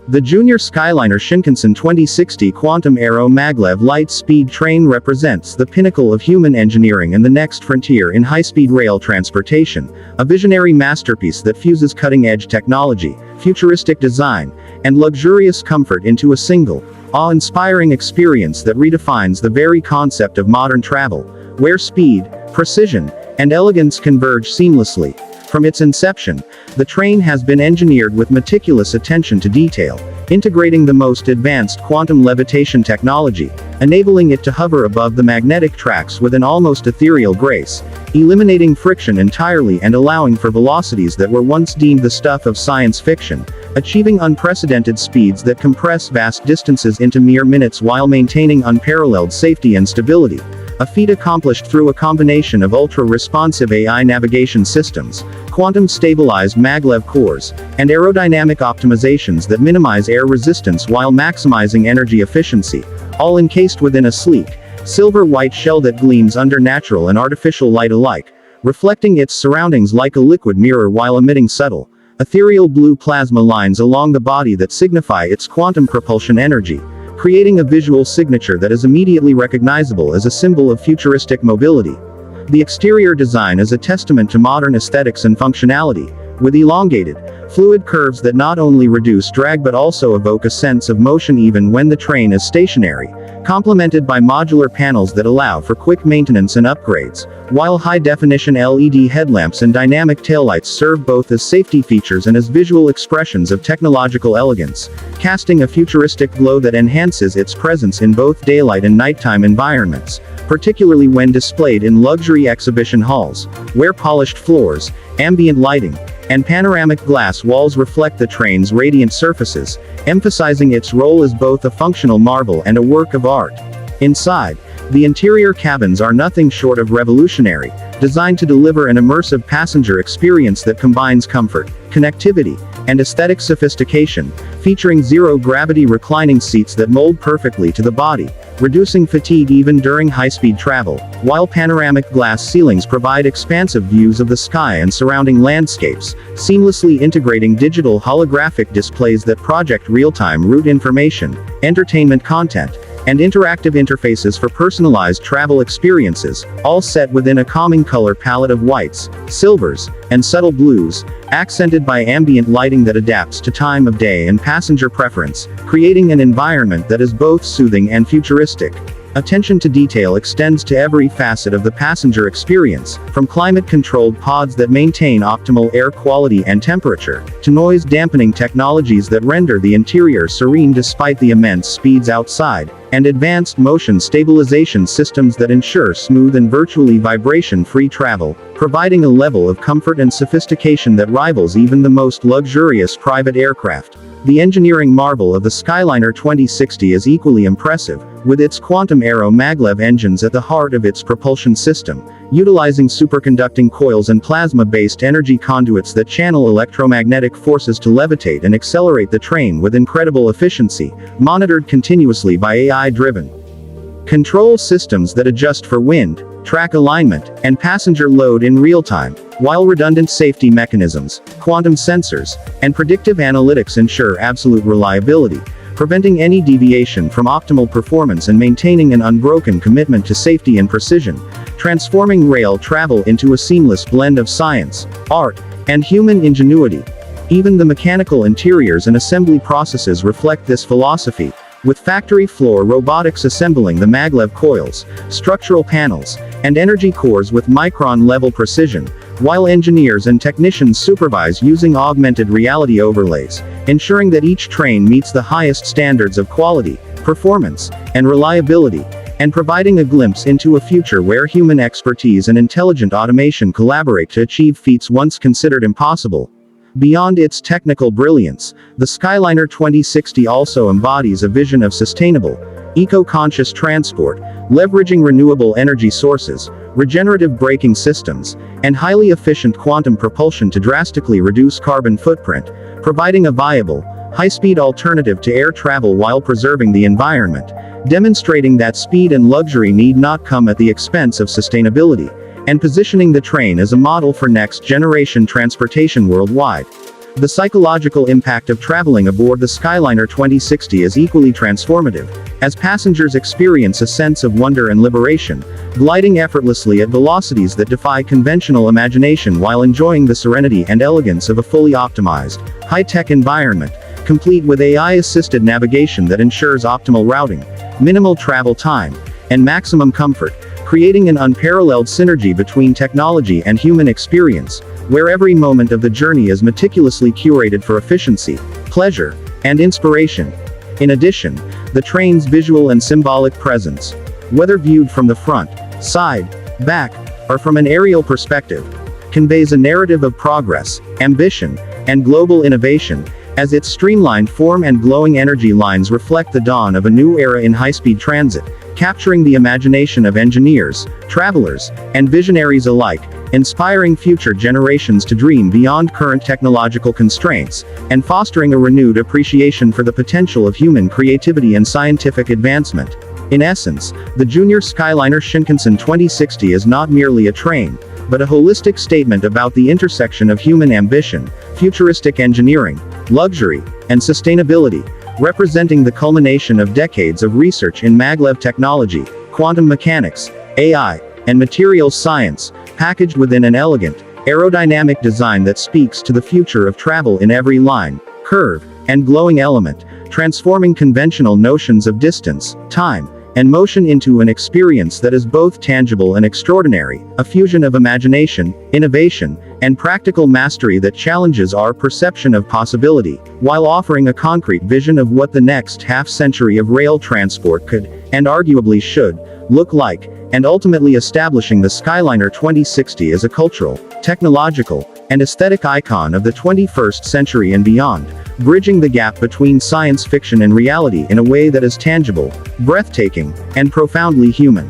The JR SKYLINER SHINKANSEN 2060 Quantum AeroMaglev Light-Speed Train represents the pinnacle of human engineering and the next frontier in high-speed rail transportation, a visionary masterpiece that fuses cutting-edge technology, futuristic design, and luxurious comfort into a single, awe-inspiring experience that redefines the very concept of modern travel, where speed, precision, and elegance converge seamlessly. From its inception, the train has been engineered with meticulous attention to detail, integrating the most advanced quantum levitation technology, enabling it to hover above the magnetic tracks with an almost ethereal grace, eliminating friction entirely and allowing for velocities that were once deemed the stuff of science fiction, achieving unprecedented speeds that compress vast distances into mere minutes while maintaining unparalleled safety and stability. A feat accomplished through a combination of ultra-responsive AI navigation systems, quantum-stabilized maglev cores, and aerodynamic optimizations that minimize air resistance while maximizing energy efficiency, all encased within a sleek, silver-white shell that gleams under natural and artificial light alike, reflecting its surroundings like a liquid mirror while emitting subtle, ethereal blue plasma lines along the body that signify its quantum propulsion energy, creating a visual signature that is immediately recognizable as a symbol of futuristic mobility. The exterior design is a testament to modern aesthetics and functionality, with elongated, fluid curves that not only reduce drag but also evoke a sense of motion even when the train is stationary, complemented by modular panels that allow for quick maintenance and upgrades, while high-definition LED headlamps and dynamic taillights serve both as safety features and as visual expressions of technological elegance, casting a futuristic glow that enhances its presence in both daylight and nighttime environments, particularly when displayed in luxury exhibition halls, where polished floors, ambient lighting, and panoramic glass walls reflect the train's radiant surfaces, emphasizing its role as both a functional marvel and a work of art. Inside, the interior cabins are nothing short of revolutionary, designed to deliver an immersive passenger experience that combines comfort, connectivity, and aesthetic sophistication, featuring zero-gravity reclining seats that mold perfectly to the body, reducing fatigue even during high-speed travel, while panoramic glass ceilings provide expansive views of the sky and surrounding landscapes, seamlessly integrating digital holographic displays that project real-time route information, entertainment content, and interactive interfaces for personalized travel experiences, all set within a calming color palette of whites, silvers, and subtle blues, accented by ambient lighting that adapts to time of day and passenger preference, creating an environment that is both soothing and futuristic. Attention to detail extends to every facet of the passenger experience, from climate-controlled pods that maintain optimal air quality and temperature, to noise-dampening technologies that render the interior serene despite the immense speeds outside, and advanced motion stabilization systems that ensure smooth and virtually vibration-free travel, providing a level of comfort and sophistication that rivals even the most luxurious private aircraft. The engineering marvel of the SKYLINER 2060 is equally impressive, with its Quantum AeroMaglev engines at the heart of its propulsion system, utilizing superconducting coils and plasma-based energy conduits that channel electromagnetic forces to levitate and accelerate the train with incredible efficiency, monitored continuously by AI-driven control systems that adjust for wind, track alignment, and passenger load in real time, while redundant safety mechanisms, quantum sensors, and predictive analytics ensure absolute reliability, preventing any deviation from optimal performance and maintaining an unbroken commitment to safety and precision, transforming rail travel into a seamless blend of science, art, and human ingenuity. Even the mechanical interiors and assembly processes reflect this philosophy, with factory floor robotics assembling the maglev coils, structural panels, and energy cores with micron-level precision, while engineers and technicians supervise using augmented reality overlays, ensuring that each train meets the highest standards of quality, performance, and reliability, and providing a glimpse into a future where human expertise and intelligent automation collaborate to achieve feats once considered impossible. Beyond its technical brilliance, the SKYLINER 2060 also embodies a vision of sustainable, eco-conscious transport, leveraging renewable energy sources, regenerative braking systems, and highly efficient quantum propulsion to drastically reduce carbon footprint, providing a viable, high-speed alternative to air travel while preserving the environment, demonstrating that speed and luxury need not come at the expense of sustainability, and positioning the train as a model for next-generation transportation worldwide. The psychological impact of traveling aboard the Skyliner 2060 is equally transformative, as passengers experience a sense of wonder and liberation, gliding effortlessly at velocities that defy conventional imagination while enjoying the serenity and elegance of a fully optimized, high-tech environment, complete with AI-assisted navigation that ensures optimal routing, minimal travel time, and maximum comfort, creating an unparalleled synergy between technology and human experience, where every moment of the journey is meticulously curated for efficiency, pleasure, and inspiration. In addition, the train's visual and symbolic presence, whether viewed from the front, side, back, or from an aerial perspective, conveys a narrative of progress, ambition, and global innovation, as its streamlined form and glowing energy lines reflect the dawn of a new era in high-speed transit, capturing the imagination of engineers, travelers, and visionaries alike, inspiring future generations to dream beyond current technological constraints, and fostering a renewed appreciation for the potential of human creativity and scientific advancement. In essence, the JR SKYLINER SHINKANSEN 2060 is not merely a train, but a holistic statement about the intersection of human ambition, futuristic engineering, luxury, and sustainability, representing the culmination of decades of research in maglev technology, quantum mechanics, AI, and materials science, packaged within an elegant, aerodynamic design that speaks to the future of travel in every line, curve, and glowing element, transforming conventional notions of distance, time, and motion into an experience that is both tangible and extraordinary, a fusion of imagination, innovation, and practical mastery that challenges our perception of possibility, while offering a concrete vision of what the next half-century of rail transport could, and arguably should, look like, and ultimately establishing the Skyliner 2060 as a cultural, technological, and aesthetic icon of the 21st century and beyond, bridging the gap between science fiction and reality in a way that is tangible, breathtaking, and profoundly human.